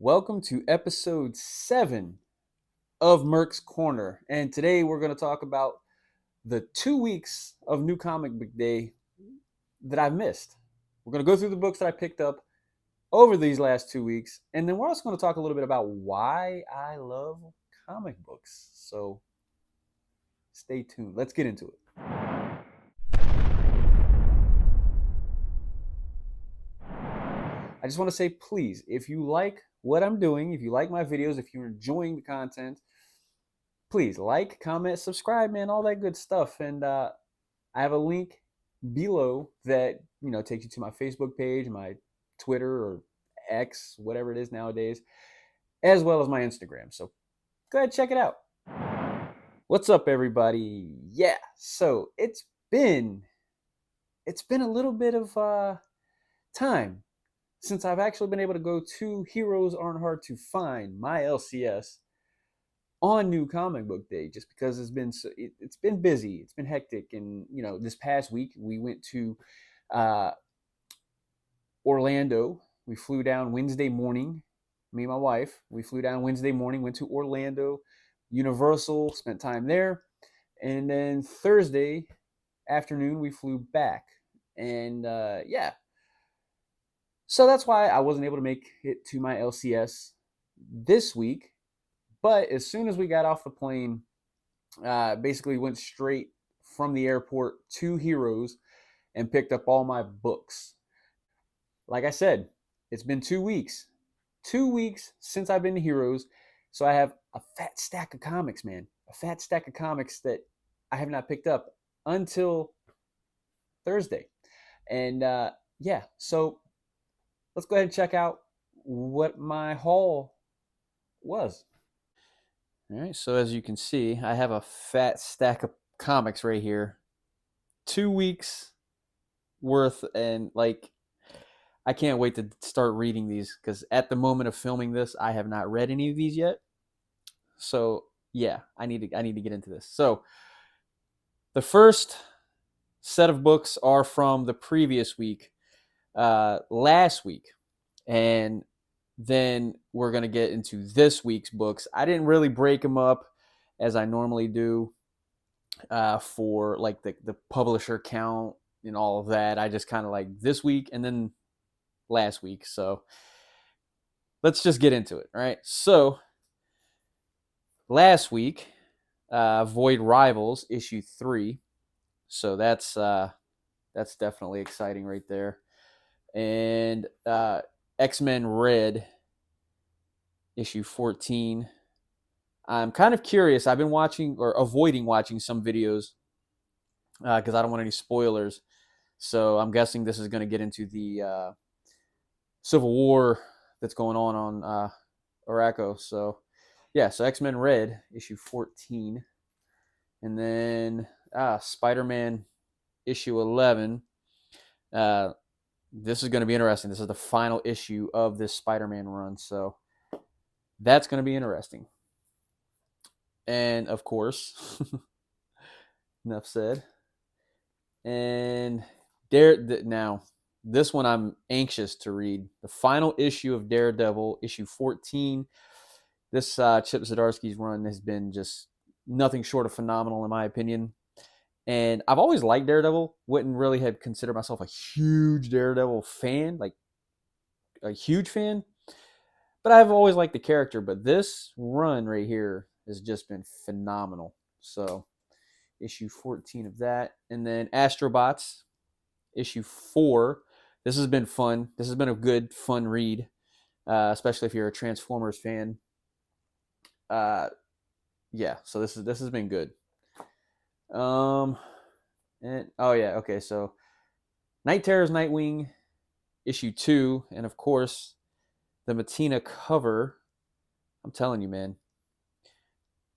Welcome to episode 7 of Mercs Corner. And today we're going to talk about the 2 weeks of New Comic Book Day that I've missed. We're going to go through the books that I picked up over these last 2 weeks. And then we're also going to talk a little bit about why I love comic books. So stay tuned. Let's get into it. I just want to say, please, if you like what I'm doing, if you like my videos, if you're enjoying the content, please like, comment, subscribe, man, all that good stuff. And I have a link below that takes you to my Facebook page, my Twitter or X, whatever it is nowadays, as well as my Instagram. So go ahead, check it out. What's up, everybody? Yeah, so been it's been a little bit of time since I've actually been able to go to Heroes Aren't Hard to Find, my LCS, on New Comic Book Day, just because it's been busy, it's been hectic. And this past week we went to Orlando. We flew down Wednesday morning. Me and my wife, we flew down Wednesday morning, went to Orlando, Universal, spent time there, and then Thursday afternoon we flew back. And yeah, so that's why I wasn't able to make it to my LCS this week. But as soon as we got off the plane, basically went straight from the airport to Heroes and picked up all my books. Like I said, it's been 2 weeks. 2 weeks since I've been to Heroes. So I have a fat stack of comics, man. A fat stack of comics that I have not picked up until Thursday. And yeah, so let's go ahead and check out what my haul was. All right, so as you can see, I have a fat stack of comics right here. 2 weeks worth, and I can't wait to start reading these because at the moment of filming this, I have not read any of these yet. So yeah, I need to get into this. So the first set of books are from the previous week, last week, and then we're gonna get into this week's books. I didn't really break them up as I normally do for like the publisher count and all of that. I just kind of like this week and then last week. So let's just get into it. All right. So last week, Void Rivals issue 3. So that's definitely exciting right there. And X-Men Red issue 14. I'm kind of curious. I've been watching or avoiding watching some videos because I don't want any spoilers. So I'm guessing this is going to get into the Civil War that's going on Araco. So yeah, so X-Men Red issue 14, and then Spider-Man issue 11. This is going to be interesting. This is the final issue of this Spider-Man run, so that's going to be interesting. And of course, enough said. And now, this one I'm anxious to read. The final issue of Daredevil, issue 14. This Chip Zdarsky's run has been just nothing short of phenomenal, in my opinion. And I've always liked Daredevil. Wouldn't really have considered myself a huge Daredevil fan, like a huge fan. But I've always liked the character. But this run right here has just been phenomenal. So issue 14 of that. And then Astrobots, issue 4. This has been fun. This has been a good, fun read, especially if you're a Transformers fan. Yeah, so this has been good. And oh yeah, okay, so Night Terror's Nightwing, issue 2, and of course the Mattina cover. I'm telling you, man,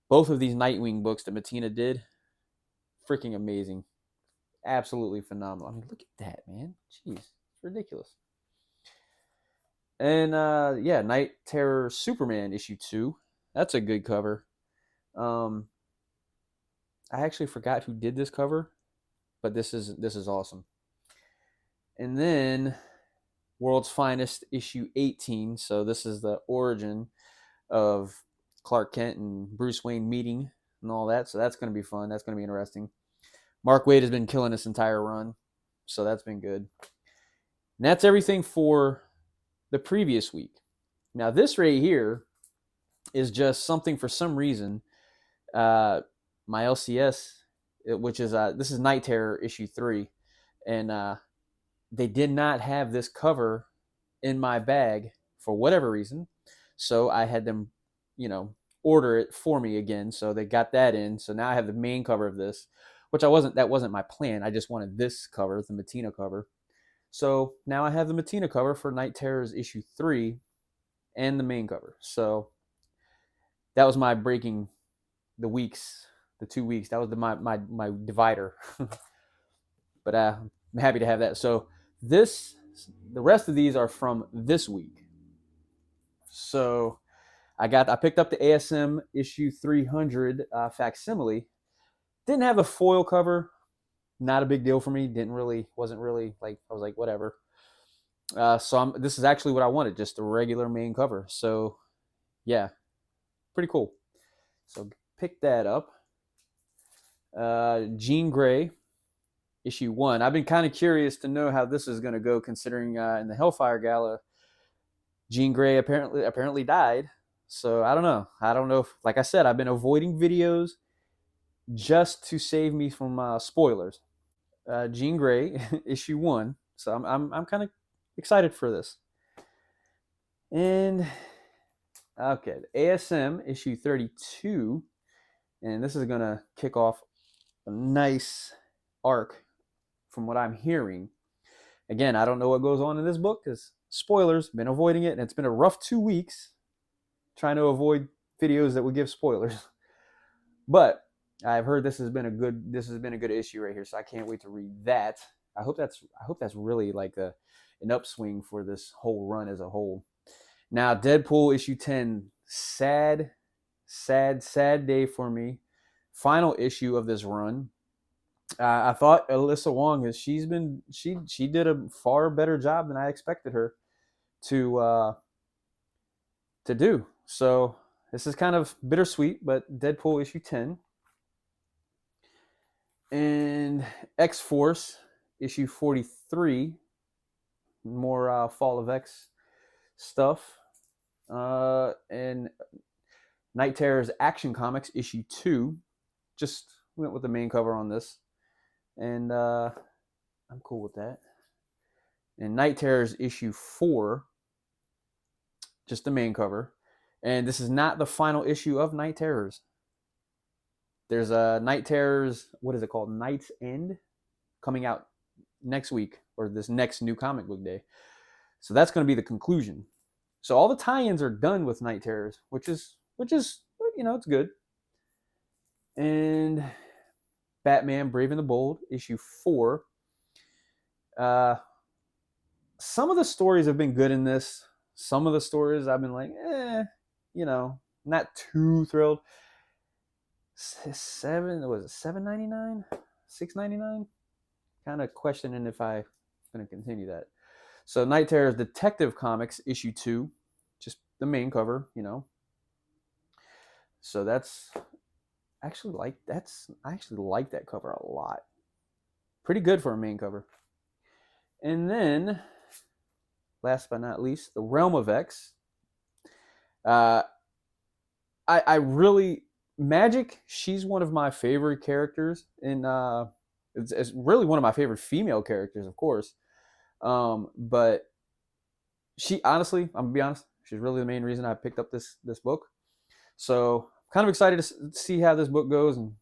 both of these Nightwing books that Mattina did, freaking amazing. Absolutely phenomenal. I mean, look at that, man. Jeez, it's ridiculous. And yeah, Night Terror Superman issue 2. That's a good cover. I actually forgot who did this cover, but this is awesome. And then World's Finest issue 18. So this is the origin of Clark Kent and Bruce Wayne meeting and all that. So that's going to be fun. That's going to be interesting. Mark Waid has been killing this entire run. So that's been good. And that's everything for the previous week. Now, this right here is just something for some reason. My LCS, which is this is Night Terror issue 3, and they did not have this cover in my bag for whatever reason, so I had them, order it for me again. So they got that in. So now I have the main cover of this, which that wasn't my plan. I just wanted this cover, the Matina cover. So now I have the Matina cover for Night Terror's issue 3 and the main cover. So that was my breaking the 2 weeks. That was my divider. But I'm happy to have that. So the rest of these are from this week. So I picked up the ASM issue 300 facsimile. Didn't have a foil cover. Not a big deal for me. Wasn't really like, I was like, whatever. So this is actually what I wanted, just a regular main cover. So yeah, pretty cool. So pick that up. Jean Grey, issue 1. I've been kind of curious to know how this is going to go, considering in the Hellfire Gala, Jean Grey apparently died. So I don't know. If, like I said, I've been avoiding videos just to save me from spoilers. Jean Grey, issue 1. So I'm kind of excited for this. And okay, ASM issue 32, and this is gonna kick off a nice arc from what I'm hearing. Again, I don't know what goes on in this book because spoilers. Been avoiding it, and it's been a rough 2 weeks trying to avoid videos that would give spoilers. But I've heard this has been a good issue right here, so I can't wait to read that. I hope that's really like an upswing for this whole run as a whole. Now, Deadpool issue 10, sad day for me. Final issue of this run. I thought Alyssa Wong she did a far better job than I expected her to do. So this is kind of bittersweet, but Deadpool issue 10. And X-Force issue 43, more Fall of X stuff. And Night Terror's Action Comics issue 2, just went with the main cover on this, and I'm cool with that. And Night Terror's issue 4, just the main cover. And this is not the final issue of Night Terrors. There's a Night Terrors, what is it called? Night's End, coming out next week, or this next new comic book day. So that's going to be the conclusion. So all the tie-ins are done with Night Terrors, which is it's good. And Batman Brave and the Bold issue 4. Some of the stories have been good in this. Some of the stories I've been like, not too thrilled. $7.99, $6.99. Kind of questioning if I'm going to continue that. So Night Terror's Detective Comics issue 2, just the main cover, So I actually like that cover a lot. Pretty good for a main cover. And then, last but not least, the Realm of X. I really, Magic, she's one of my favorite characters in it's really one of my favorite female characters, of course. But she, honestly, I'm gonna be honest, she's really the main reason I picked up this book. So kind of excited to see how this book goes and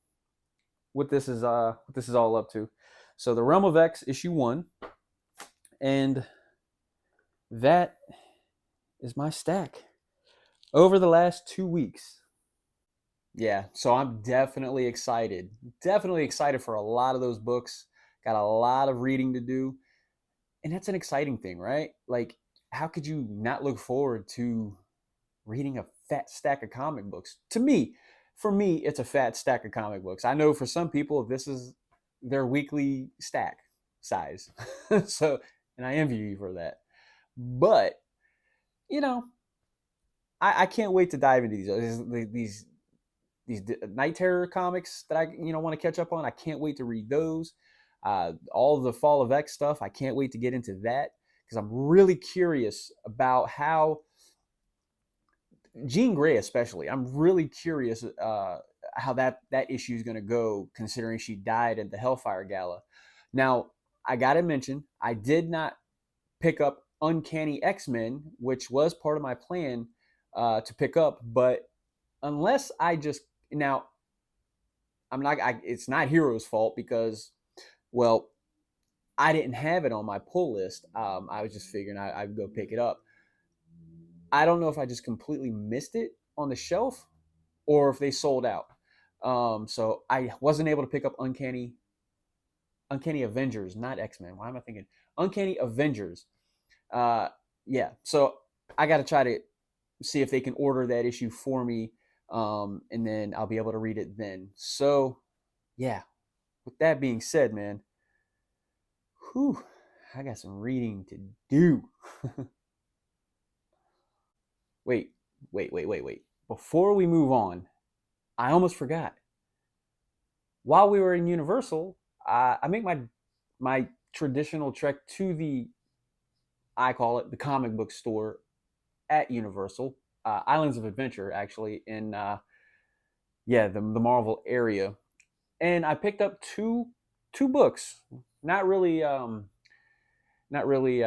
what this is all up to. So the Realm of X issue 1, and that is my stack over the last 2 weeks. Yeah, so I'm definitely excited for a lot of those books. Got a lot of reading to do, and that's an exciting thing, right? Like, how could you not look forward to reading a fat stack of comic books? For me, it's a fat stack of comic books. I know for some people, this is their weekly stack size. So, and I envy you for that. But you know, I can't wait to dive into these Night Terror comics that I want to catch up on. I can't wait to read those. All of the Fall of X stuff. I can't wait to get into that because I'm really curious about how Jean Grey, especially. I'm really curious how that issue is going to go, considering she died at the Hellfire Gala. Now, I got to mention, I did not pick up Uncanny X-Men, which was part of my plan to pick up, but unless I just now I'm not. It's not Hero's fault because, well, I didn't have it on my pull list. I was just figuring I'd go pick it up. I don't know if I just completely missed it on the shelf or if they sold out. So I wasn't able to pick up Uncanny Avengers, not X-Men. Why am I thinking Uncanny Avengers? Uh, yeah. So I got to try to see if they can order that issue for me, and then I'll be able to read it then. So yeah. With that being said, man, whew, I got some reading to do. wait, wait. Before we move on, I almost forgot. While we were in Universal, I make my traditional trek to the, I call it the comic book store at Universal, Islands of Adventure, actually in the Marvel area, and I picked up two books. Not really not really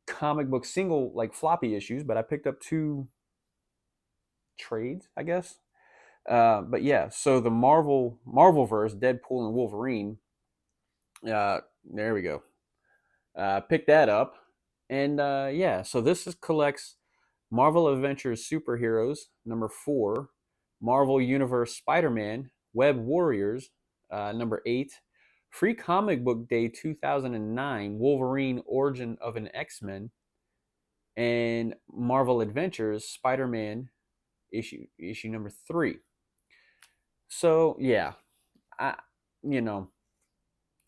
comic book single like floppy issues, but I picked up two trades, I guess. But yeah, so the Marvelverse, Deadpool and Wolverine. There we go. Picked that up, and yeah, so this collects Marvel Adventures Superheroes number 4, Marvel Universe Spider-Man Web Warriors number 8, Free Comic Book Day 2009 Wolverine Origin of an X-Men, and Marvel Adventures Spider-Man issue number 3. So yeah, I you know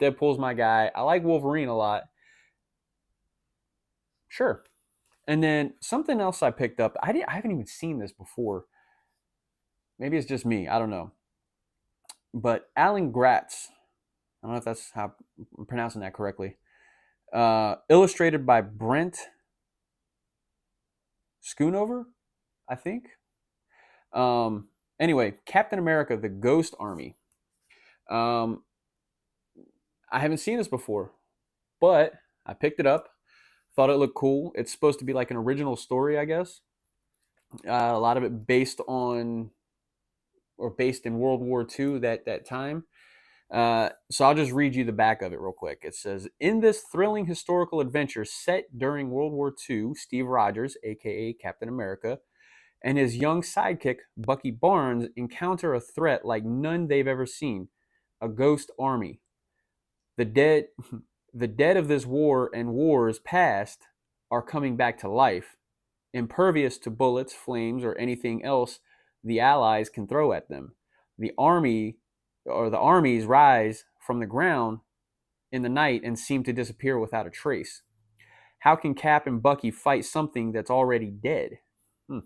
Deadpool's my guy. I like Wolverine a lot. Sure. And then something else I picked up. I haven't even seen this before. Maybe it's just me. I don't know. But Alan Gratz. I don't know if that's how I'm pronouncing that correctly. Illustrated by Brent Schoonover, I think. Anyway, Captain America: The Ghost Army. Um, I haven't seen this before, but I picked it up. Thought it looked cool. It's supposed to be like an original story, I guess. A lot of it based in World War II that time. So I'll just read you the back of it real quick. It says, in this thrilling historical adventure set during World War II, Steve Rogers, aka Captain America, and his young sidekick, Bucky Barnes, encounter a threat like none they've ever seen: a ghost army. The dead, the dead of this war and wars past are coming back to life, impervious to bullets, flames, or anything else the Allies can throw at them. The armies rise from the ground in the night and seem to disappear without a trace. How can Cap and Bucky fight something that's already dead? Hmm.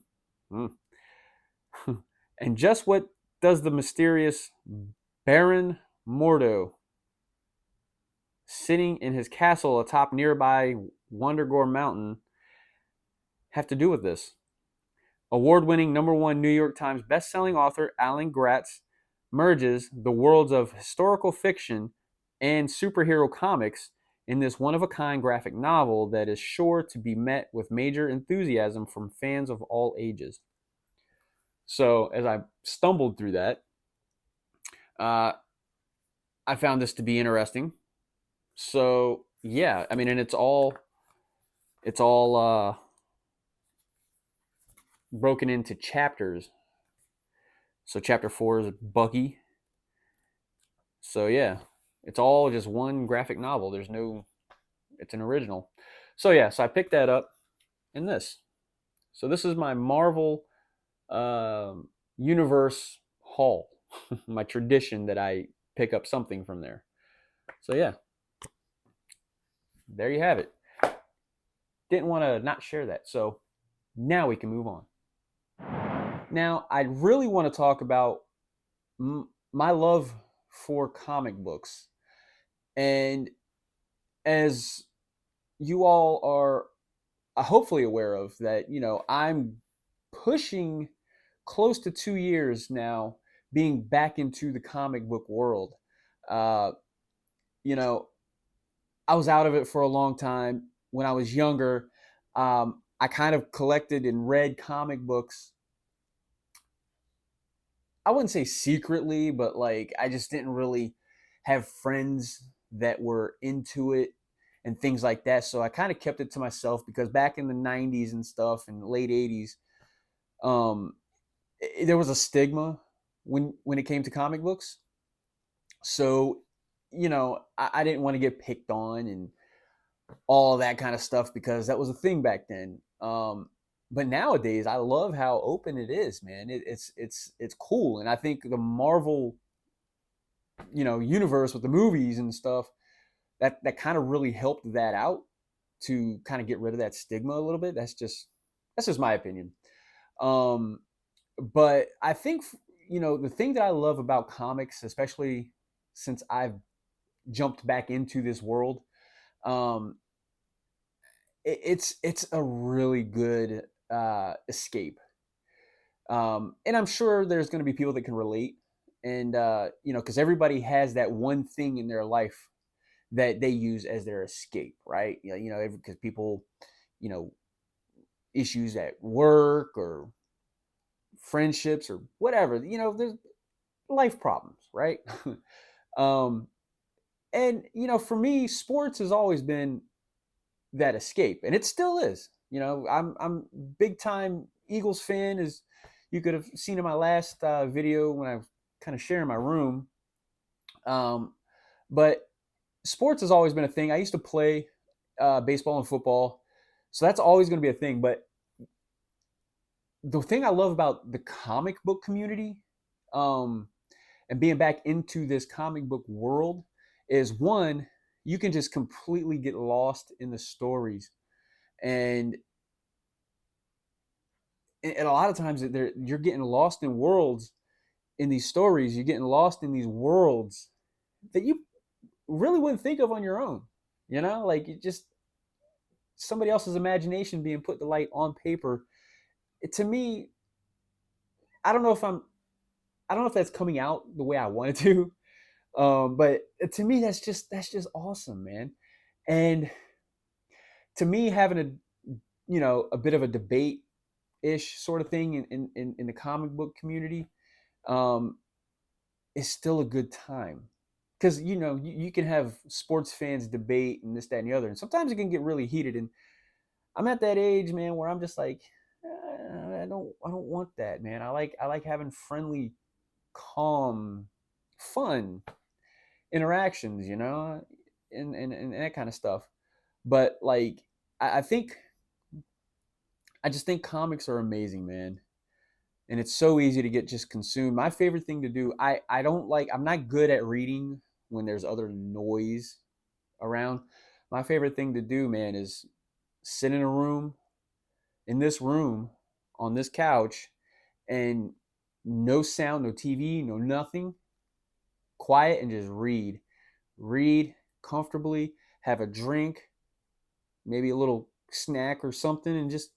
Hmm. And just what does the mysterious Baron Mordo, sitting in his castle atop nearby Wondergore Mountain, have to do with this? Award-winning #1 New York Times bestselling author Alan Gratz merges the worlds of historical fiction and superhero comics in this one-of-a-kind graphic novel that is sure to be met with major enthusiasm from fans of all ages. So as I stumbled through that, uh, I found this to be interesting. So yeah, I mean, and it's all broken into chapters. So chapter 4 is Bucky. So yeah, it's all just one graphic novel. It's an original. So yeah, so I picked that up in this. So this is my Marvel universe haul, my tradition that I pick up something from there. So yeah, there you have it. didn't want to not share that. So now we can move on. Now, I really want to talk about my love for comic books. And as you all are hopefully aware of that, I'm pushing close to 2 years now being back into the comic book world. Uh, you know, I was out of it for a long time. When I was younger, I kind of collected and read comic books. I wouldn't say secretly, but like I just didn't really have friends that were into it and things like that. So I kind of kept it to myself because back in the 90s and stuff and late 80s, um, there was a stigma when it came to comic books. So, I didn't want to get picked on and all of that kind of stuff because that was a thing back then. But nowadays, I love how open it is, man. It's cool, and I think the Marvel, universe with the movies and stuff that kind of really helped that out to kind of get rid of that stigma a little bit. That's just my opinion. Um, but I think the thing that I love about comics, especially since I've jumped back into this world, um, it's a really good escape. And I'm sure there's going to be people that can relate, and because everybody has that one thing in their life that they use as their escape, right? Because people, you know, issues at work or friendships or whatever, there's life problems, right? um, and for me, sports has always been that escape, and it still is. I'm big time Eagles fan, as you could have seen in my last video when I was kind of sharing my room. But sports has always been a thing. I used to play baseball and football, so that's always going to be a thing. But the thing I love about the comic book community, um, and being back into this comic book world, is one, you can just completely get lost in the stories, and a lot of times you're getting lost in worlds in these stories. You're getting lost in these worlds that you really wouldn't think of on your own. Like it just somebody else's imagination being put to light on paper. To me, I don't know if I'm I don't know if that's coming out the way I wanted to. But to me, that's just awesome, man. And to me, having a bit of a debate ish sort of thing in the comic book community, um, is still a good time. Because you can have sports fans debate and this, that, and the other, and sometimes it can get really heated. And I'm at that age, man, where I'm just like, I don't want that, man. I like having friendly, calm, fun interactions, and that kind of stuff. But like, I think I just think comics are amazing, man. And it's so easy to get just consumed. My favorite thing to do, I don't like, I'm not good at reading when there's other noise around. My favorite thing to do, man, is sit in a room, in this room, on this couch, and no sound, no TV, no nothing, quiet, and just read comfortably, have a drink, maybe a little snack or something, and just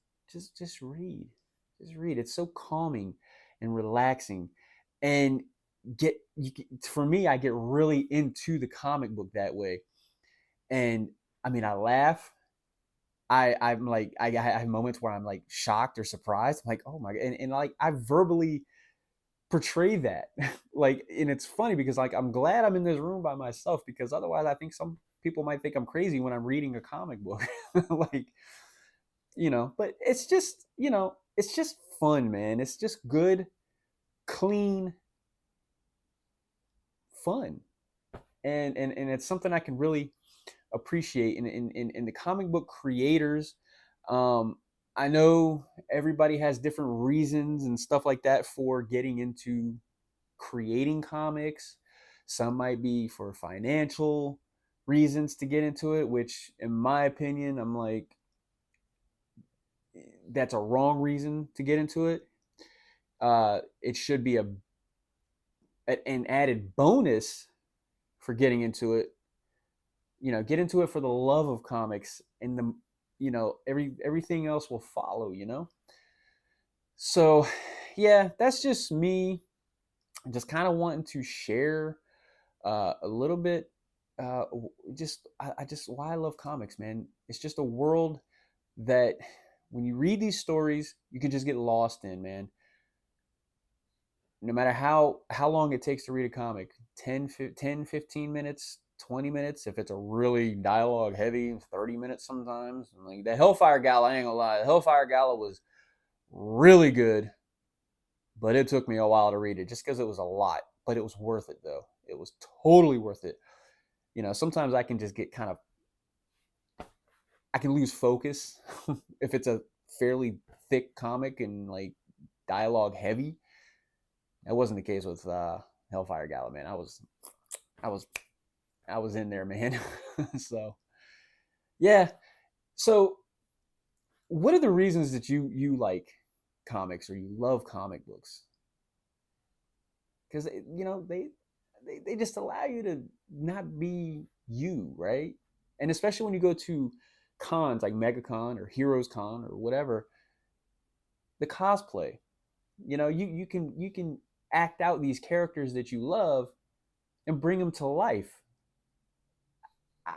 read. Just read. It's so calming and relaxing. And for me, I get really into the comic book that way. And I mean, I laugh. I'm like, I have moments where I'm like shocked or surprised. I'm like, oh my god. And like I verbally portray that. Like, and it's funny because like I'm glad I'm in this room by myself, because otherwise I think some people might think I'm crazy when I'm reading a comic book. Like, but it's just fun, man. It's just good, clean fun. And it's something I can really appreciate in the comic book creators. um I know everybody has different reasons and stuff like that for getting into creating comics. Some might be for financial reasons to get into it, which in my opinion, I'm like, that's a wrong reason to get into it. It should be an added bonus for getting into it. Get into it for the love of comics, and everything else will follow. So, yeah, that's just me. Just kind of wanting to share a little bit. I just why I love comics, man. It's just a world that when you read these stories, you can just get lost in, man. No matter how long it takes to read a comic, 15 minutes, 20 minutes, if it's a really dialogue heavy, 30 minutes sometimes. Like the Hellfire Gala, I ain't gonna lie, the Hellfire Gala was really good, but it took me a while to read it just because it was a lot. But it was worth it, though. It was totally worth it. Sometimes I can just get I can lose focus if it's a fairly thick comic and like dialogue heavy. That wasn't the case with Hellfire Gala, man. I was in there, man. So yeah. So what are the reasons that you like comics or you love comic books? Because they just allow you to not be you, right? And especially when you go to cons like MegaCon or Heroes Con or whatever, the cosplay. You can act out these characters that you love and bring them to life. I,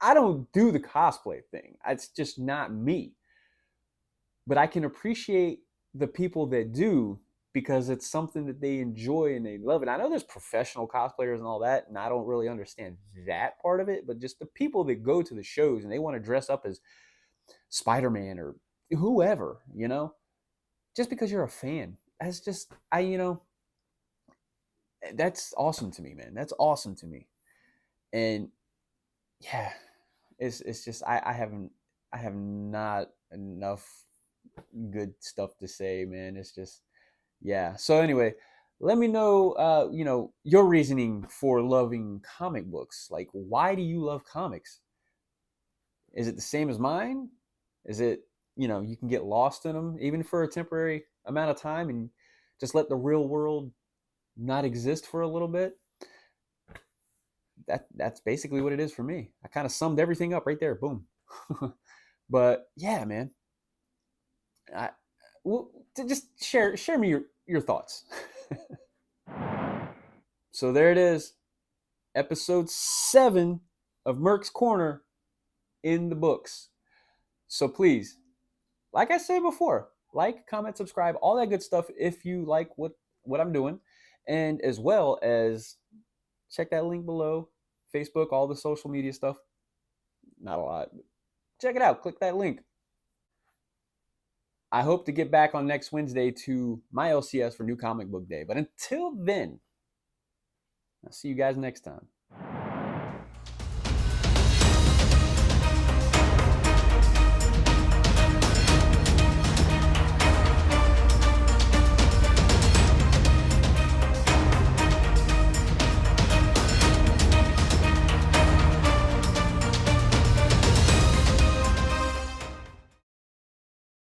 I don't do the cosplay thing. It's just not me. But I can appreciate the people that do because it's something that they enjoy and they love it. I know there's professional cosplayers and all that, and I don't really understand that part of it, but just the people that go to the shows and they want to dress up as Spider-Man or whoever, just because you're a fan. That's just that's awesome to me, man. That's awesome to me. And yeah, it's just I have not enough good stuff to say, man. It's just yeah. So anyway, let me know your reasoning for loving comic books. Like why do you love comics? Is it the same as mine? Is it you can get lost in them even for a temporary amount of time and just let the real world not exist for a little bit? That's basically what it is for me. I kind of summed everything up right there. Boom. But yeah, man. I well, just share me your thoughts. So there it is, episode 7 of Mercs Corner in the books. So please, like I said before, like, comment, subscribe, all that good stuff if you like what I'm doing, and as well as check that link below, Facebook, all the social media stuff. Not a lot. Check it out. Click that link. I hope to get back on next Wednesday to my LCS for New Comic Book Day. But until then, I'll see you guys next time.